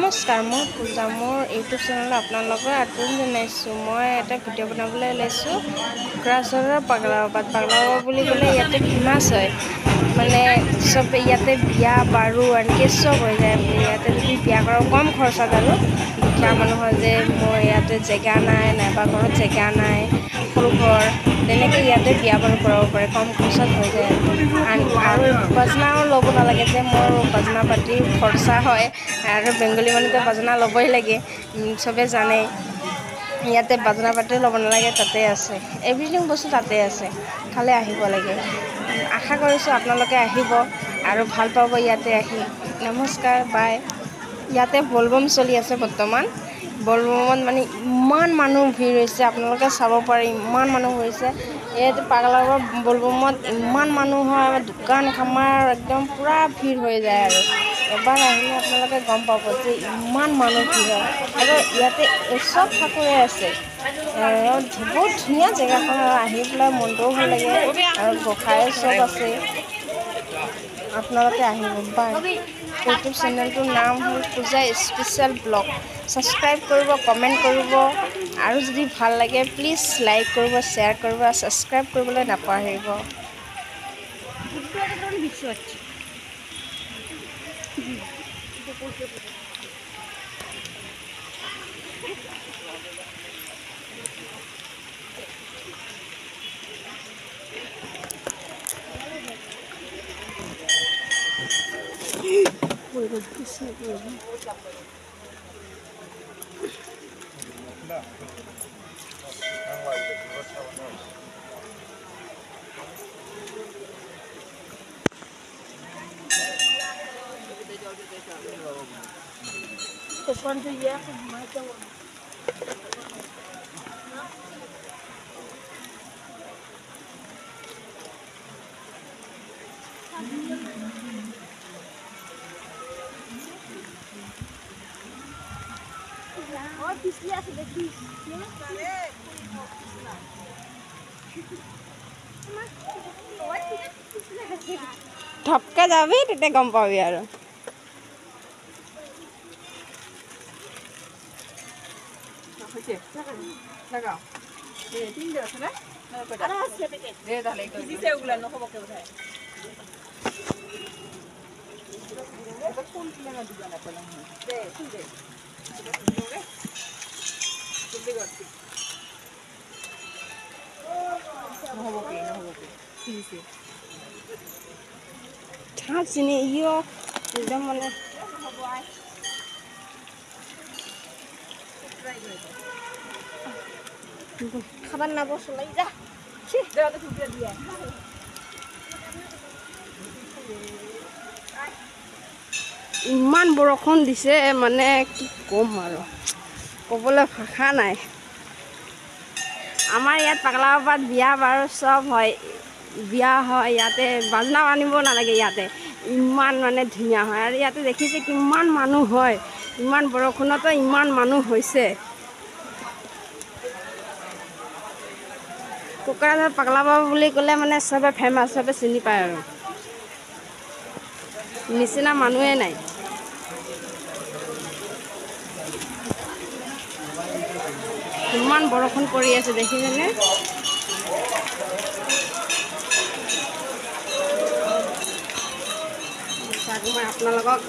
নমস্কাৰ, মই পূজা। মোৰ ইউটিউব চেনেলত আপোনালোকৰ আদৰণি জনাইছোঁ। মই এটা ভিডিঅ' বনাবলৈ ওলাইছোঁ কোকৰাঝাৰৰ পাগলাবাদ। পাগলাবাদ বুলি ক'লে ইয়াতে ফেমাছ হয়, মানে চব ইয়াতে বিয়া বাৰু আনকি চব হৈ যায়। ইয়াতে যদি বিয়া কৰা কম খৰচত আৰু দুখীয়া মানুহৰ যে মোৰ ইয়াতে জেগা নাই, নাইবা ঘৰত জেগা নাই, সৰু ঘৰ, তেনেকৈ ইয়াতে বিয়া বাৰু কৰাব পাৰে, কম খৰচত হৈ যায়। আৰু বাজনাও ল'ব নালাগে যে মোৰ বাজনা পাতিৰ খৰচা হয়, আৰু বেংগলী মানুহটো বাজনা ল'বই লাগে, চবে জানে। ইয়াতে বাজনা পাতিও ল'ব নালাগে, তাতে আছে এভৰিথিং বস্তু তাতে আছে, খালি আহিব লাগে। আশা কৰিছোঁ আপোনালোকে আহিব আৰু ভাল পাব ইয়াতে আহি। নমস্কাৰ, বাই। ইয়াতে বলবম চলি আছে বৰ্তমান। বলবমত মানে ইমান মানুহ ভিৰ হৈছে, আপোনালোকে চাব পাৰে ইমান মানুহ হৈছে। ইয়াতে পাগলাবাদ বলবমত ইমান মানুহ হয়, দোকান খামাৰ একদম পূৰা ভিৰ হৈ যায়। আৰু এবাৰ আহিলে আপোনালোকে গম পাব যে ইমান মানুহ ভিৰ হয়। আৰু ইয়াতে চব ঠাকুৰে আছে, বহুত ধুনীয়া জেগাখন, আৰু আহি পেলাই মনটোও ভাল লাগে, আৰু গোঁসাই চব আছে। আপোনালোকে আহিব বাই। ইউটিউব চেনেলটোৰ নাম হ'ল পূজা স্পেচিয়েল ব্লগ। ছাবস্ক্ৰাইব কৰিব, কমেণ্ট কৰিব, আৰু যদি ভাল লাগে প্লিজ লাইক কৰিব, শ্বেয়াৰ কৰিব, ছাবস্ক্ৰাইব কৰিবলৈ নাপাহৰিব। ঢপকে যাবি, তেতিয়া গম পাবি আৰু। ঠাপ চিনি ইয় একদম মানে খাবাৰ নাব চলাই যা। ইমান বৰষুণ দিছে, মানে কি ক'ম আৰু, ক'বলৈ ভাষা নাই। আমাৰ ইয়াত পাগলাবাদ বিয়া বাৰু চব হয়, বিয়া হয় ইয়াতে, বাজনাও আনিব নালাগে। ইয়াতে ইমান মানে ধুনীয়া হয়, আৰু ইয়াতে দেখিছে কিমান মানুহ হয়, ইমান বৰষুণতো ইমান মানুহ হৈছে। কোকৰাঝাৰ পাগলাবাদ বুলি ক'লে মানে চবে ফেমাছ, চবে চিনি পায়, আৰু নিচিনা মানুহে নাই। ইমান বৰষুণ পৰি আছে দেখিছেনে? মই আপোনালোকক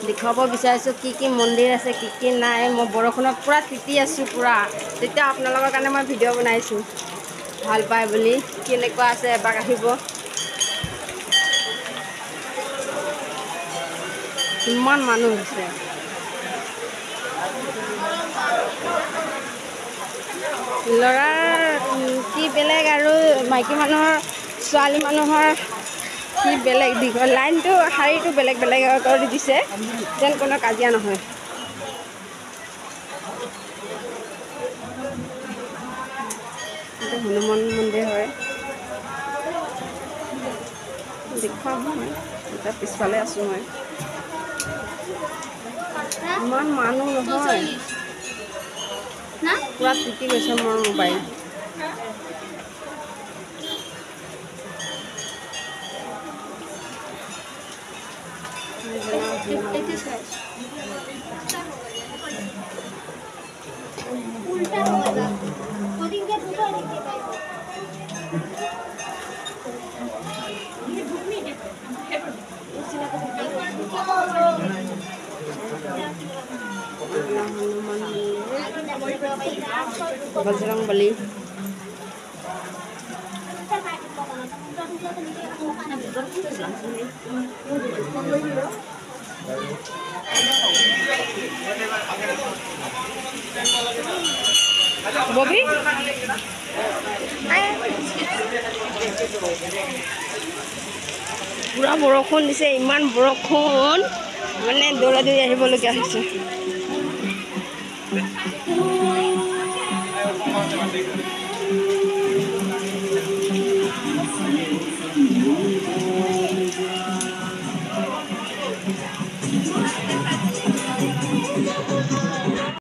দেখুৱাব বিচাৰিছোঁ কি কি মন্দিৰ আছে, কি কি নাই। মই বৰষুণত পূৰা তিতি আছোঁ পূৰা, তেতিয়া আপোনালোকৰ কাৰণে মই ভিডিঅ' বনাইছোঁ। ভাল পায় বুলি, কেনেকুৱা আছে এপাক আহিব। ইমান মানুহ হৈছে, ল'ৰাৰ কি বেলেগ আৰু মাইকী মানুহৰ, ছোৱালী মানুহৰ কি বেলেগ, দীঘল লাইনটো, শাৰীটো বেলেগ বেলেগ কৰি দিছে, যেন কোনো কাজিয়া নহয়। এইটো হনুমান মন্দিৰ হয়, দেখুৱাম মই। এতিয়া পিছফালে আছোঁ মই। ইমান মানুহ নহয়, পূৰা তিতি গৈছে মোৰ মোবাইল। बजरंगबली बबी पूरा बरखुण दिसे इमान बरखुण माने दौरा दौरी आहिबलगिया হৈছে